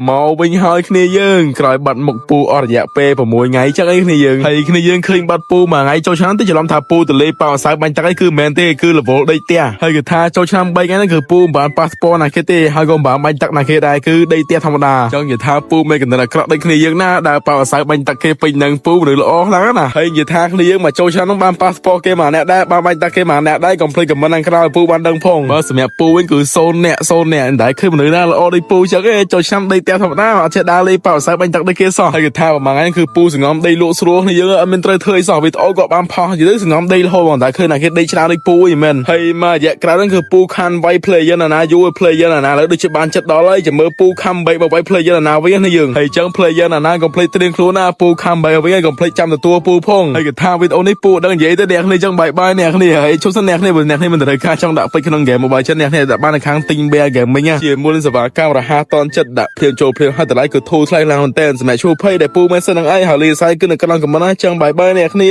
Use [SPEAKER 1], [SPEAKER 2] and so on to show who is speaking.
[SPEAKER 1] មកវិញហើយគ្នាយើងក្រោយបាត់មុខពូអស់រយៈពេល6ថ្ងៃចឹងអីគ្នាយើងហើយគ្នាយើងឃើញបាត់ពូមួយថ្ងៃចូលឆ្នាំទៅច្រឡំថាពូទលេប៉ោអសៅបាញ់ទឹកអីគឺមិនមែនទេគឺរវល់ដីផ្ទះហើយគឺថាចូលឆ្នាំ3ថ្ងៃហ្នឹងគឺពូមិនបានប៉ាសពតណាគេទេហើយក៏មិនបានបាញ់ទឹកណាគេដែរគឺដីផ្ទះធម្មតាចឹងនិយាយថាពូមានកណ្ដឹងអាក្រក់ដូចគ្នាយើងណាដែលប៉ោអសៅបាញ់ទឹកគេពេញនឹងពូឬល្អខ្លាំងណាហើយនិយាយថាគ្នាយើងមកចូលឆ្នាំហ្នឹងបានប៉ាសពតគេមកអ្នកដែរបានបាញ់ទឹកគេមកអ្នកដែរកុំភ្លេចខមមិនខាងក្រោយពូបានដឹងផងបើសម្រាប់ពូវិញគឺ0អ្នកមិនដែលឃើញមនុស្សណាល្អដូចពូចឹងទេចូលឆ្នាំដីផ្ទះធម្មតាអត់ចេះដើរលេប៉ោអសៅបាញ់ទឹកដូចគេសោះហើយគឺថាប្រហែលហ្នឹងគឺពូសងំដីលក់ស្រួលគ្នាយើងអត់មានត្រូវធ្វើអីសោះវីដេអូក៏បានផុសនិយាយទៅសងំដីរហូតបងតែឃើញណាគេដីច្រើនដូចពូអីមែនហើយមករយៈក្រោយហ្នឹងគឺពូខានវាយ player ណាយូរ player ណាលើដូចជាបានចិត្តដល់ហើយចាំមើលពូខំបែកមកវាយ player ណាវិញណាយើងហើយចឹង player ណាកុំភ្លេចត្រៀមខ្លួនណាពូខំបែកវិញហើយកុំភ្លេចចាំទទួលពូផងហើយគឺថាវីដេអូនេះពូដឹងនិយាយទៅអ្នកគ្នាចឹងបាយអ្នកគ្នាហើយជុំសិនអ្នកគ្នាបើអ្នកគ្នាមិនត្រូវការចង់ដាក់ពេជ្រក្នុង game mobile ចិត្តអ្នកគ្នាដាក់បាននៅខាងទិញ bear gaming ជាមួយនឹងសេវាកម្មរហ័សតនចិត្តដាក់ភ្លាមចូលភ្លាមហើយតម្លៃគឺធូរថ្លៃឡើងមែនតើសម្រាប់ឈ្មោះភ័យដែលពូមិនសិននឹងអីហើយលីសាយគឺនៅក្នុងកំណត់ចឹងបាយអ្នកគ្នា